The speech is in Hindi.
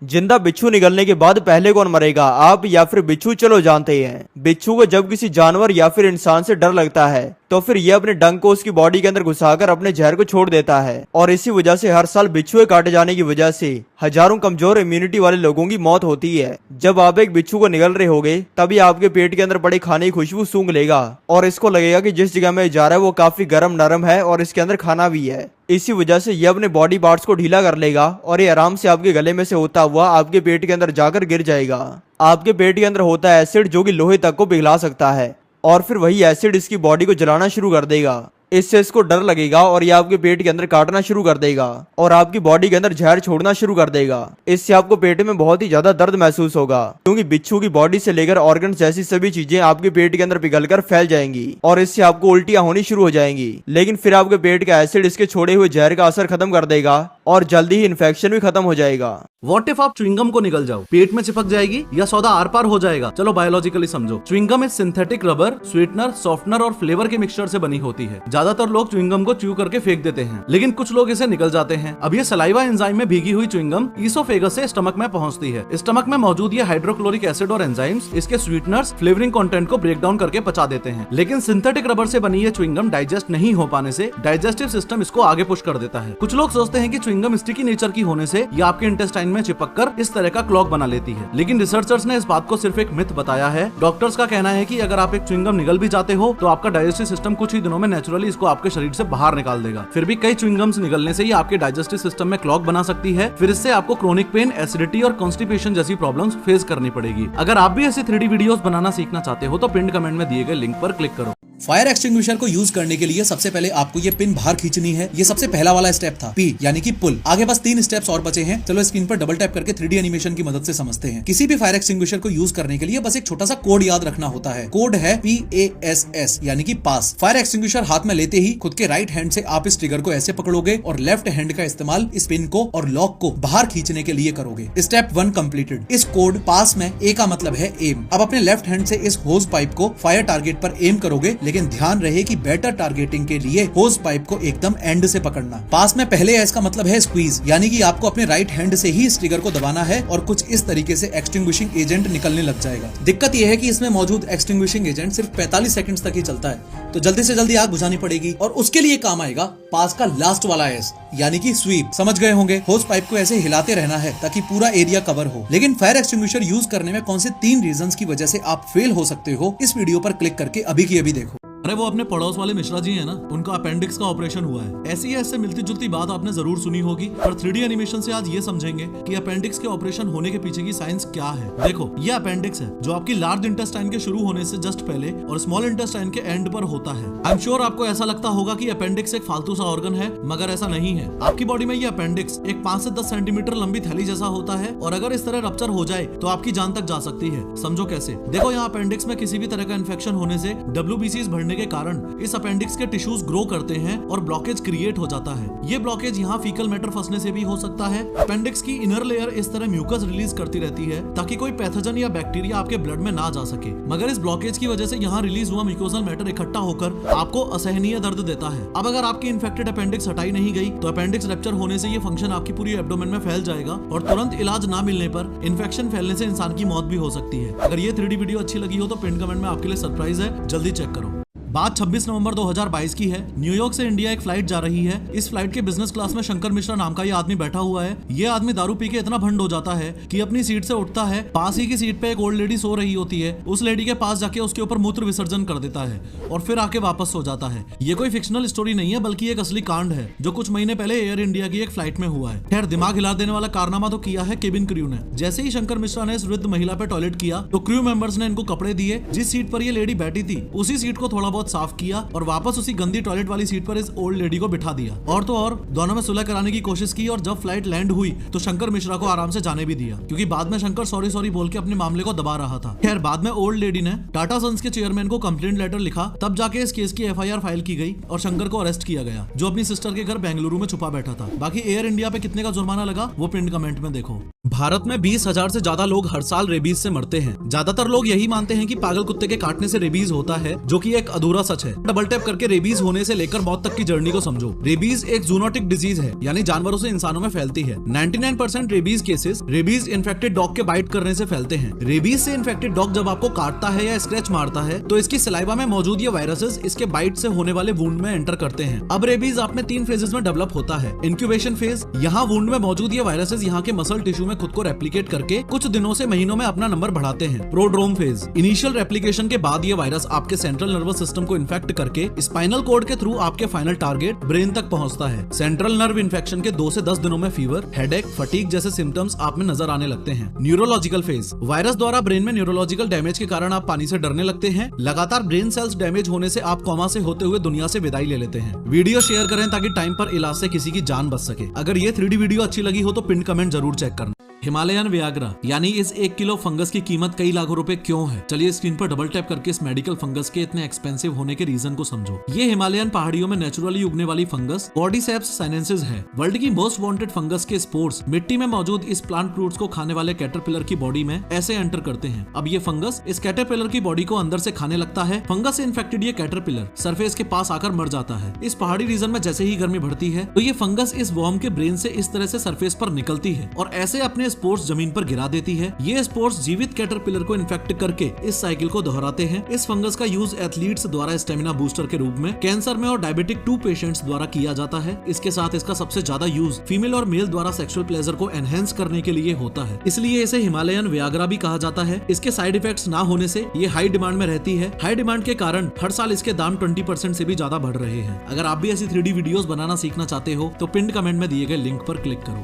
जिंदा बिच्छू निकलने के बाद पहले कौन मरेगा, आप या फिर बिच्छू? चलो जानते हैं। बिच्छू को जब किसी जानवर या फिर इंसान से डर लगता है तो फिर यह अपने डंक को उसकी बॉडी के अंदर घुसाकर अपने जहर को छोड़ देता है और इसी वजह से हर साल बिच्छुए काटे जाने की वजह से हजारों कमजोर इम्यूनिटी वाले लोगों की मौत होती है। जब आप एक बिच्छू को निगल रहे होगे तभी आपके पेट के अंदर पड़े खाने की खुशबू सूंघ लेगा और इसको लगेगा कि जिस जगह में जा रहा है वो काफी गर्म नरम है और इसके अंदर खाना भी है। इसी वजह से ये अपने बॉडी पार्ट्स को ढीला कर लेगा और ये आराम से आपके गले में से होता हुआ आपके पेट के अंदर जाकर गिर जाएगा। आपके पेट के अंदर होता है एसिड जो कि लोहे तक को पिघला सकता है और फिर वही एसिड इसकी बॉडी को जलाना शुरू कर देगा। इससे इसको डर लगेगा और ये आपके पेट के अंदर काटना शुरू कर देगा और आपकी बॉडी के अंदर जहर छोड़ना शुरू कर देगा। इससे आपको पेट में बहुत ही ज्यादा दर्द महसूस होगा क्योंकि बिच्छू की बॉडी से लेकर ऑर्गन जैसी सभी चीजें आपके पेट के अंदर पिघलकर फैल जाएंगी और इससे आपको उल्टियां होनी शुरू हो जाएंगी। लेकिन फिर आपके पेट का एसिड इसके छोड़े हुए जहर का असर खत्म कर देगा और जल्दी ही इन्फेक्शन भी खत्म हो जाएगा। व्हाट इफ आप च्युइंगम को निगल जाओ, पेट में चिपक जाएगी या सौदा आर पार हो जाएगा? चलो बायोलॉजिकली समझो। च्युइंगम एक सिंथेटिक रबर, स्वीटनर, सॉफ्टनर और फ्लेवर के मिक्सचर से बनी होती है। ज्यादातर लोग च्युइंगम को च्यू करके फेंक देते हैं, लेकिन कुछ लोग इसे निगल जाते हैं। अब ये सलाइवा एंजाइम में भीगी हुई च्युइंगम ईसोफेगस से स्टमक में पहुंचती है। स्टमक में मौजूद ये हाइड्रोक्लोरिक एसिड और एंजाइम्स इसके स्वीटनर्स, फ्लेवरिंग कंटेंट को ब्रेक डाउन करके पचा देते हैं। लेकिन सिंथेटिक रबर से बनी ये च्युइंगम डाइजेस्ट नहीं हो पाने से डाइजेस्टिव सिस्टम इसको आगे पुश कर देता है। कुछ लोग सोचते हैं कि च्युइंगम स्टिकी नेचर की होने से ये आपके इंटेस्टाइन में चिपक कर इस तरह का क्लॉग बना लेती है, लेकिन रिसर्चर्स ने इस बात को सिर्फ एक मिथ बताया है। डॉक्टर्स का कहना है कि अगर आप एक च्युइंगम निगल भी जाते हो तो आपका डाइजेस्टिव सिस्टम कुछ ही दिनों में नेचुरली इसको आपके शरीर से बाहर निकाल देगा। फिर भी कई च्युइंगम्स निगलने से ये आपके डाइजेस्टिव सिस्टम में क्लॉग बना सकती है। फिर इससे आपको क्रोनिक पेन, एसिडिटी और कॉन्स्टिपेशन जैसी प्रॉब्लम्स फेस करनी पड़ेगी। अगर आप भी ऐसी 3D वीडियोस बनाना सीखना चाहते हो तो पिन कमेंट में दिए गए लिंक पर क्लिक करो। फायर एक्सटिंग्विशर को यूज करने के लिए सबसे पहले आपको ये पिन बाहर खींचनी है। ये सबसे पहला वाला स्टेप था, पी यानी कि पुल। आगे बस 3 स्टेप्स और बचे हैं। चलो स्क्रीन पर डबल टैप करके 3D एनिमेशन की मदद से समझते हैं। किसी भी फायर एक्सटिंग्विशर को यूज करने के लिए बस एक छोटा सा कोड याद रखना होता है। कोड है PASS यानी कि पास। फायर एक्सटिंग्विशर हाथ में लेते ही खुद के राइट हैंड से आप इस ट्रिगर को ऐसे पकड़ोगे और लेफ्ट हैंड का इस्तेमाल इस पिन को और लॉक को बाहर खींचने के लिए करोगे। Step 1 completed. इस कोड पास में ए का मतलब है एम। अब अपने लेफ्ट हैंड से इस होज पाइप को फायर टारगेट पर एम करोगे, लेकिन ध्यान रहे कि बेटर टारगेटिंग के लिए होज पाइप को एकदम एंड से पकड़ना। पास में पहले एस का मतलब है स्क्वीज, यानी कि आपको अपने राइट हैंड से ही इस ट्रिगर को दबाना है और कुछ इस तरीके से एक्सटिंग्विशिंग एजेंट निकलने लग जाएगा। दिक्कत यह है कि इसमें मौजूद एक्सटिंग्विशिंग एजेंट सिर्फ 45 सेकंड्स तक ही चलता है, तो जल्दी से जल्दी आग बुझानी पड़ेगी और उसके लिए काम आएगा पास का लास्ट वाला एस यानी कि स्वीप। समझ गए होंगे, होज पाइप को ऐसे हिलाते रहना है ताकि पूरा एरिया कवर हो। लेकिन फायर एक्सटिंग्विशर यूज करने में कौन से 3 रीजंस की वजह से आप फेल हो सकते हो, इस वीडियो पर क्लिक करके अभी की अभी देखो। अरे वो अपने पड़ोस वाले मिश्रा जी है ना, उनका अपेंडिक्स का ऑपरेशन हुआ है। ऐसी ऐसे मिलती जुलती बात आपने जरूर सुनी होगी, पर 3D एनिमेशन से आज ये समझेंगे कि अपेंडिक्स के ऑपरेशन होने के पीछे की साइंस क्या है। देखो, ये अपेंडिक्स है जो आपकी लार्ज इंटेस्टाइन के शुरू होने से जस्ट पहले और स्मॉल इंटेस्टाइन के एंड पर होता है। आई एम श्योर आपको ऐसा लगता होगा कि अपेंडिक्स एक फालतू सा ऑर्गन है, मगर ऐसा नहीं है। आपकी बॉडी में ये अपेंडिक्स एक 5 से 10 सेंटीमीटर लंबी थैली जैसा होता है और अगर इस तरह रप्चर हो जाए तो आपकी जान तक जा सकती है। समझो कैसे। देखो, यहाँ अपेंडिक्स में किसी भी तरह का इन्फेक्शन होने से WBCs बढ़ने के कारण इस अपेंडिक्स के टिश्यूज ग्रो करते हैं और ब्लॉकेज क्रिएट हो जाता है। ये ब्लॉकेज यहाँ फीकल मैटर फंसने से भी हो सकता है। अपेंडिक्स की इनर लेयर इस तरह म्यूकस रिलीज करती रहती है ताकि कोई पैथोजन या बैक्टीरिया आपके ब्लड में ना जा सके, मगर इस ब्लॉकेज की वजह से यहाँ रिलीज हुआ म्यूकोजल मैटर इकट्ठा होकर आपको असहनीय दर्द देता है। अब अगर आपकी इन्फेक्टेड अपेंडिक्स हटाई नहीं गई तो अपेंडिक्स रप्चर होने से ये फंक्शन आपकी पूरी एब्डोमेन में फैल जाएगा और तुरंत इलाज ना मिलने पर इन्फेक्शन फैलने से इंसान की मौत भी हो सकती है। अगर ये 3D वीडियो अच्छी लगी हो तो पिन कमेंट में आपके लिए सरप्राइज है, जल्दी चेक करो। बात 26 नवंबर 2022 की है। न्यूयॉर्क से इंडिया एक फ्लाइट जा रही है। इस फ्लाइट के बिजनेस क्लास में शंकर मिश्रा नाम का ये आदमी बैठा हुआ है। ये आदमी दारू पी के इतना भंड हो जाता है कि अपनी सीट से उठता है, पास ही की सीट पे एक ओल्ड लेडी सो रही होती है, उस लेडी के पास जाके उसके ऊपर मूत्र विसर्जन कर देता है और फिर आके वापस सो जाता है। ये कोई फिक्शनल स्टोरी नहीं है, बल्कि एक असली कांड है जो कुछ महीने पहले एयर इंडिया की एक फ्लाइट में हुआ है। खैर, दिमाग हिला देने वाला कारनामा तो किया है केबिन क्रू ने। जैसे ही शंकर मिश्रा ने इस वृद्ध महिला पे टॉयलेट किया तो क्रू मेंबर्स ने इनको कपड़े दिए। जिस सीट पर ये लेडी बैठी थी उसी सीट को थोड़ा बहुत साफ किया और वापस उसी गंदी टॉयलेट वाली सीट पर इस ओल्ड लेडी को बिठा दिया। और तो और दोनों में सुलह कराने की कोशिश की और जब फ्लाइट लैंड हुई तो शंकर मिश्रा को आराम से जाने भी दिया, क्योंकि बाद में शंकर सॉरी बोल के अपने मामले को दबा रहा था। खैर, बाद में ओल्ड लेडी ने टाटा सन्स के चेयरमैन को कंप्लेंट लेटर लिखा, तब जाके इस केस की FIR फाइल की गई और शंकर को अरेस्ट किया गया, जो अपनी सिस्टर के घर बेंगलुरु में छुपा बैठा था। बाकी एयर इंडिया पे कितने का जुर्माना लगा वो पिन कमेंट में देखो। भारत में 20,000 से ज्यादा लोग हर साल रेबीज से मरते हैं। ज्यादातर लोग यही मानते हैं कि पागल कुत्ते के काटने से रेबीज होता है, जो कि एक अधूरी अधूरा सच है। डबल टैप करके रेबीज होने से लेकर मौत तक की जर्नी को समझो। रेबीज एक जूनोटिक डिजीज है, यानी जानवरों से इंसानों में फैलती है। 99% rabies cases rabies infected dog के बाइट करने से फैलते हैं। रेबीज से इन्फेक्टेड डॉग जब आपको काटता है या स्क्रैच मारता है तो इसकी सलाइवा में मौजूद ये वायरसेस इसके बाइट से होने वाले वुंड में एंटर करते हैं। अब रेबीज आप में 3 फेजेस में डेवलप होता है। इंक्यूबेशन फेज, यहाँ वुंड में मौजूद ये वायरसेस यहाँ के मसल टिश्यू में खुद को रेप्लिकेट करके कुछ दिनों से महीनों में अपना नंबर बढ़ाते हैं। प्रोड्रोम फेज, इनिशियल रेप्लिकेशन के बाद ये वायरस आपके सेंट्रल नर्वस सिस्टम को इन्फेक्ट करके स्पाइनल कोड के थ्रू आपके फाइनल टारगेट ब्रेन तक पहुंचता है। सेंट्रल नर्व इन्फेक्शन के 2 से 10 दिनों में फीवर, हेडेक, फटीग जैसे सिम्टम्स आप में नजर आने लगते हैं। न्यूरोलॉजिकल फेज, वायरस द्वारा ब्रेन में न्यूरोलॉजिकल डैमेज के कारण आप पानी से डरने लगते हैं। लगातार ब्रेन सेल्स डैमेज होने से आप कोमा से होते हुए दुनिया से विदाई ले लेते हैं। वीडियो शेयर करें ताकि टाइम पर इलाज से किसी की जान बच सके। अगर ये 3D वीडियो अच्छी लगी हो तो पिन कमेंट जरूर चेक करना। हिमालयन वियाग्रा यानी इस 1 किलो फंगस की कीमत कई लाखों रुपए क्यों है? चलिए स्क्रीन पर डबल टैप करके इस मेडिकल फंगस के इतने एक्सपेंसिव होने के रीजन को समझो। ये हिमालयन पहाड़ियों में नेचुरली उगने वाली फंगस कॉर्डिसेप्स साइनेंसिस है। वर्ल्ड की मोस्ट वांटेड फंगस के स्पोर्स मिट्टी में मौजूद इस प्लांट फ्रूट्स को खाने वाले कैटरपिलर की बॉडी में ऐसे एंटर करते हैं। अब ये फंगस इस कैटरपिलर की बॉडी को अंदर से खाने लगता है। फंगस से इन्फेक्टेड ये कैटरपिलर सरफेस के पास आकर मर जाता है। इस पहाड़ी रीजन में जैसे ही गर्मी बढ़ती है तो ये फंगस इस वर्म के ब्रेन से इस तरह से सरफेस पर निकलती है और ऐसे अपने स्पोर्स जमीन पर गिरा देती है। ये स्पोर्स जीवित कैटरपिलर को इन्फेक्ट करके इस साइकिल को दोहराते हैं। इस फंगस का यूज एथलीट्स द्वारा स्टेमिना बूस्टर के रूप में कैंसर में और डायबिटिक 2 पेशेंट्स द्वारा किया जाता है। इसके साथ इसका सबसे ज्यादा यूज फीमेल और मेल द्वारा सेक्सुअल प्लेजर को एनहेंस करने के लिए होता है, इसलिए इसे हिमालयन वियाग्रा भी कहा जाता है। इसके साइड इफेक्ट्स ना होने से ये हाई डिमांड में रहती है। हाई डिमांड के कारण हर साल इसके दाम 20% से भी ज्यादा बढ़ रहे हैं। अगर आप भी ऐसी 3D वीडियोस बनाना सीखना चाहते हो तो पिन कमेंट में दिए गए लिंक पर क्लिक करो।